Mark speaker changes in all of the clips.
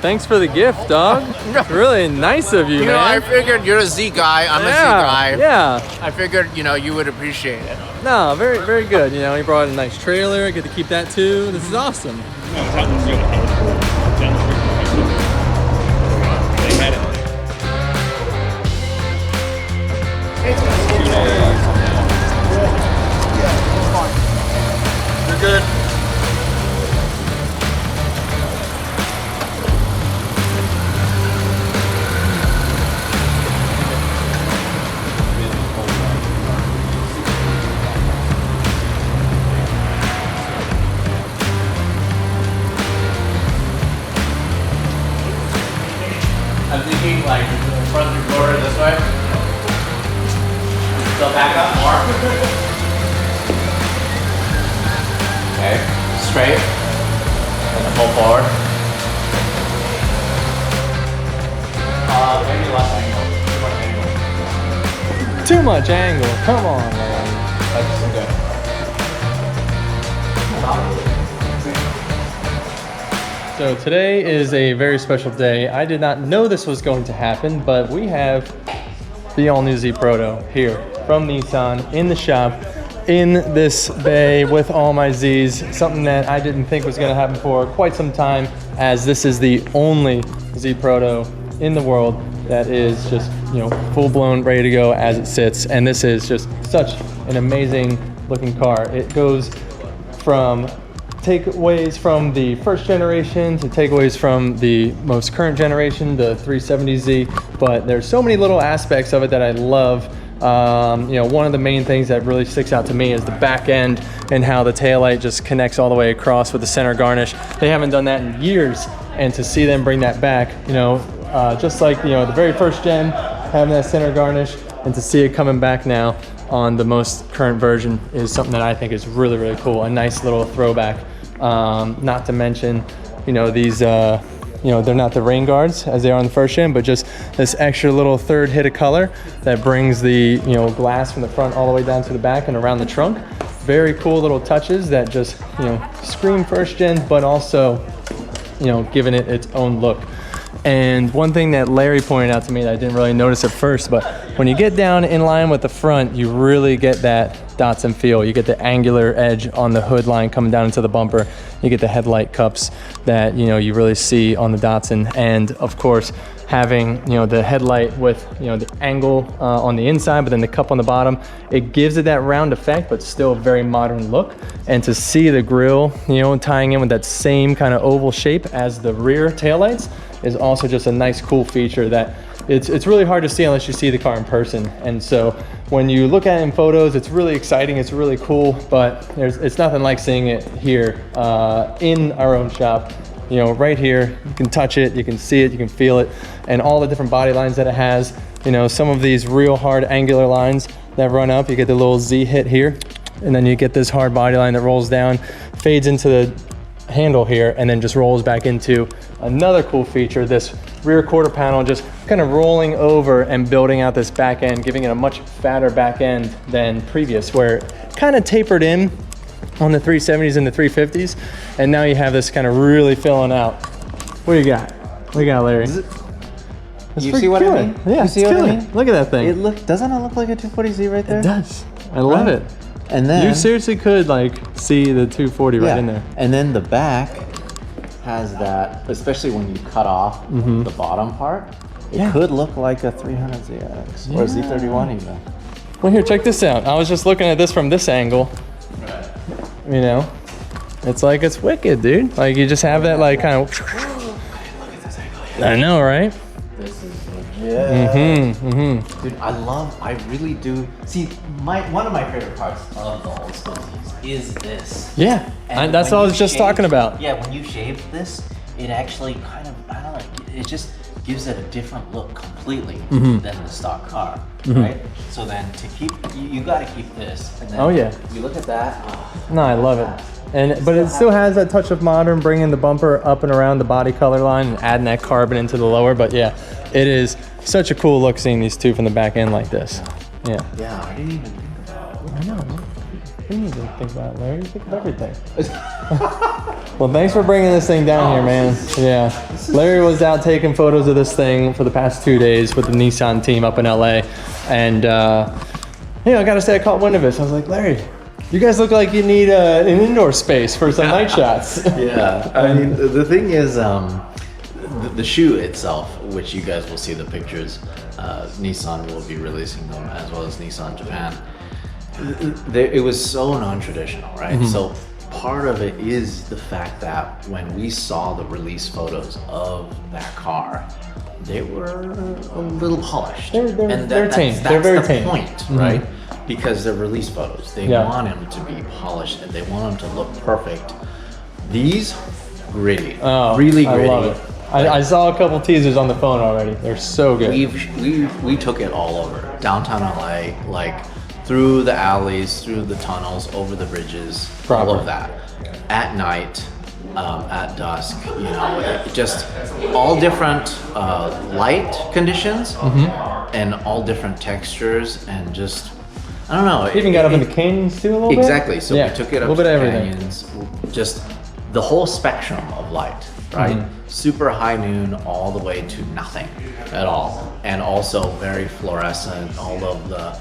Speaker 1: thanks for the gift, dog. Really nice of you,
Speaker 2: You
Speaker 1: man.
Speaker 2: know, I figured you're a Z guy. I'm a Z guy.
Speaker 1: Yeah.
Speaker 2: I figured, you know, you would appreciate it.
Speaker 1: No, very, very good. You know, he brought a nice trailer. I get to keep that too. This is awesome.
Speaker 2: You're good. I'm thinking like front three quarter this way. Still back up more. Okay, straight. And then pull forward. Maybe less angle.
Speaker 1: Too much angle. Come on, man.
Speaker 2: That's okay.
Speaker 1: So today is a very special day. I did not know this was going to happen, but we have the all-new Z Proto here from Nissan in the shop, in this bay with all my Zs. Something that I didn't think was going to happen for quite some time, as this is the only Z Proto in the world that is just, you know, full-blown ready to go as it sits. And this is just such an amazing looking car. It goes from takeaways from the first generation to takeaways from the most current generation, the 370Z, but there's so many little aspects of it that I love. You know, one of the main things that really sticks out to me is the back end and how the taillight just connects all the way across with the center garnish. They haven't done that in years, and to see them bring that back, you know, just like, you know, the very first gen, having that center garnish, and to see it coming back now on the most current version is something that I think is really, really cool. A nice little throwback. Not to mention, you know, these, you know, they're not the rain guards as they are on the first gen, but just this extra little third hit of color that brings the, you know, glass from the front all the way down to the back and around the trunk. Very cool little touches that just, you know, scream first gen, but also, you know, giving it its own look. And one thing that Larry pointed out to me that I didn't really notice at first, but when you get down in line with the front, you really get that Datsun feel. You get the angular edge on the hood line coming down into the bumper. You get the headlight cups that, you know, you really see on the Datsun. And of course, having, you know, the headlight with, you know, the angle on the inside, but then the cup on the bottom, it gives it that round effect, but still a very modern look. And to see the grille, you know, tying in with that same kind of oval shape as the rear taillights is also just a nice, cool feature that it's really hard to see unless you see the car in person. And so when you look at it in photos, it's really exciting, it's really cool, but it's nothing like seeing it here in our own shop. You know, right here, you can touch it, you can see it, you can feel it, and all the different body lines that it has. You know, some of these real hard angular lines that run up, you get the little Z hit here, and then you get this hard body line that rolls down, fades into the handle here, and then just rolls back into another cool feature, this rear quarter panel just kind of rolling over and building out this back end, giving it a much fatter back end than previous, where it kind of tapered in on the 370s and the 350s, and now you have this kind of really filling out. What do you got? What do you got, Larry?
Speaker 3: You see what I mean?
Speaker 1: Yeah,
Speaker 3: you see what I mean?
Speaker 1: Look at that thing.
Speaker 3: Doesn't it look like a 240Z right there?
Speaker 1: It does. I love it.
Speaker 3: And then
Speaker 1: you seriously could like see the 240 right in there.
Speaker 3: And then the back has that, especially when you cut off the bottom part, it could look like a 300ZX or a Z31 even.
Speaker 1: Well, here, check this out. I was just looking at this from this angle. You know, it's like, it's wicked, dude. Like, you just have that like kind of. Look at this angle. I know, right?
Speaker 3: This is legit.
Speaker 1: Dude,
Speaker 3: I really do. See, one of my favorite parts of the old school is this.
Speaker 1: Yeah,
Speaker 3: And
Speaker 1: that's what I was just talking about.
Speaker 3: Yeah, when you shave this, it actually kind of, I don't know, it just gives it a different look completely than the stock car, right? So then to keep, you got to keep this. And then you look at that. Oh,
Speaker 1: no, I love it. But it still has that touch of modern, bringing the bumper up and around the body color line and adding that carbon into the lower. But yeah, it is such a cool look seeing these two from the back end like this. Yeah.
Speaker 3: Yeah, I didn't even think about it.
Speaker 1: I know. You need to think about it, Larry. You think of everything. Well, thanks for bringing this thing down here, man. Yeah. Larry was out taking photos of this thing for the past 2 days with the Nissan team up in LA. And, you know, I gotta say, I caught wind of it. So I was like, Larry, you guys look like you need an indoor space for some night shots.
Speaker 3: Yeah. I mean, the thing is, the shoe itself, which you guys will see the pictures, Nissan will be releasing them as well as Nissan Japan. It was so non-traditional, right? So part of it is the fact that when we saw the release photos of that car, they were a little polished.
Speaker 1: They're tame. They're very tame.
Speaker 3: Point, right? Because they're release photos. They want them to be polished and they want them to look perfect. These, gritty, really gritty.
Speaker 1: I love it. I saw a couple teasers on the phone already. They're so good.
Speaker 3: We took it all over downtown LA, like through the alleys, through the tunnels, over the bridges, all of that. At night, at dusk, you know, just all different light conditions and all different textures and just, I don't know.
Speaker 1: Even got up in the canyons too a little bit?
Speaker 3: Exactly. So we took it up to the canyons, just the whole spectrum of light, right? Super high noon all the way to nothing at all. And also very fluorescent, all of the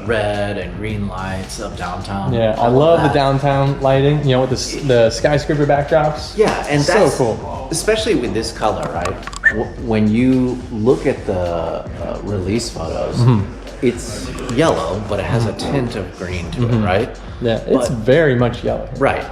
Speaker 3: red and green lights of downtown.
Speaker 1: Yeah, I love the downtown lighting, you know, with the skyscraper backdrops.
Speaker 3: Yeah, and
Speaker 1: so
Speaker 3: that's
Speaker 1: cool.
Speaker 3: Especially with this color, right? When you look at the release photos, it's yellow, but it has a tint of green to it, right?
Speaker 1: Yeah, it's very much yellow.
Speaker 3: Right.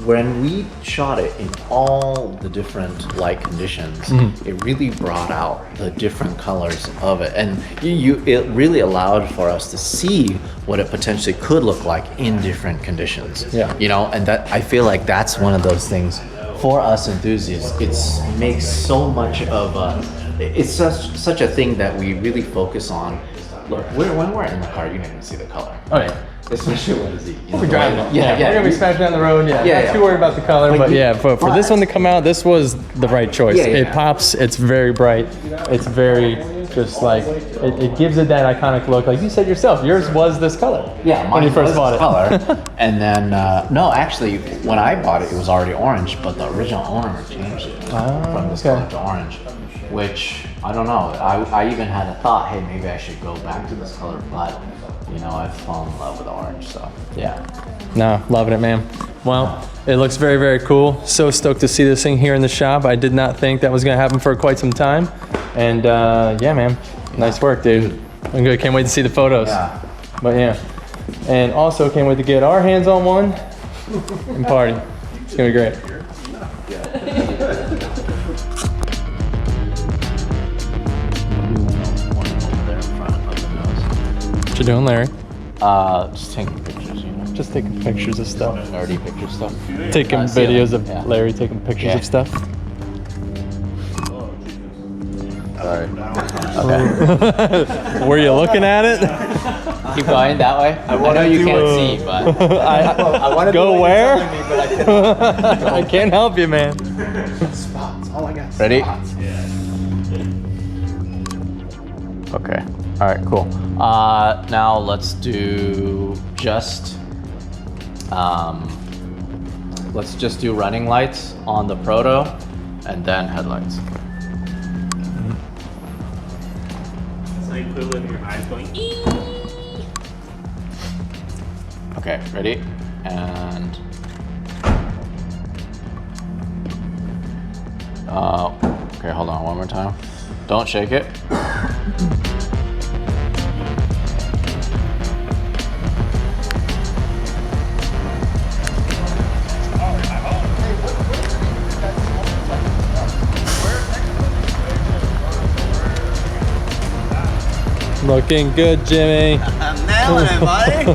Speaker 3: When we shot it in all the different light conditions, it really brought out the different colors of it, and it really allowed for us to see what it potentially could look like in different conditions.
Speaker 1: Yeah,
Speaker 3: you know, and that I feel like that's one of those things for us enthusiasts. It makes so much of it's such a thing that we really focus on. Look, when we're in the car, you can even see the color.
Speaker 1: Oh yeah.
Speaker 3: Especially what is it?
Speaker 1: We're driving. We're gonna be smashing down the road. Not too worried about the color, like, but yeah, for this one to come out, this was the right choice. It pops. It's very bright. It's very just like it gives it that iconic look. Like you said yourself, yours was this color.
Speaker 3: Yeah,
Speaker 1: when you first bought it.
Speaker 3: Color. And then no, actually, when I bought it, it was already orange, but the original owner changed it from this color to orange. Which I don't know. I even had a thought, hey, maybe I should go back to this color, but. You know, I've fallen in love with orange, so yeah.
Speaker 1: No, loving it, man. Well, it looks very, very cool. So stoked to see this thing here in the shop. I did not think that was gonna happen for quite some time. And yeah, man, nice work, dude. I'm good, can't wait to see the photos.
Speaker 3: Yeah.
Speaker 1: But yeah, and also can't wait to get our hands on one and party. It's gonna be great. What you doing, Larry?
Speaker 3: Just taking pictures, you know.
Speaker 1: Just taking pictures of stuff.
Speaker 3: Nerdy picture stuff.
Speaker 1: Taking videos of Larry taking pictures of stuff.
Speaker 3: Sorry.
Speaker 1: Okay. Were you looking at it?
Speaker 3: Keep going that way. I know you can't see, but
Speaker 1: I want to go where? Me, but I can't help you, man.
Speaker 2: Spots. All I got.
Speaker 3: Ready?
Speaker 2: Spots. Yeah.
Speaker 3: Okay. All right. Cool. Now let's do just running lights on the Proto, and then headlights.
Speaker 2: It's the equivalent of your eyes going.
Speaker 3: Okay. Ready? And okay. Hold on. One more time. Don't shake it.
Speaker 1: Looking good, Jimmy.
Speaker 3: I'm nailing it, buddy.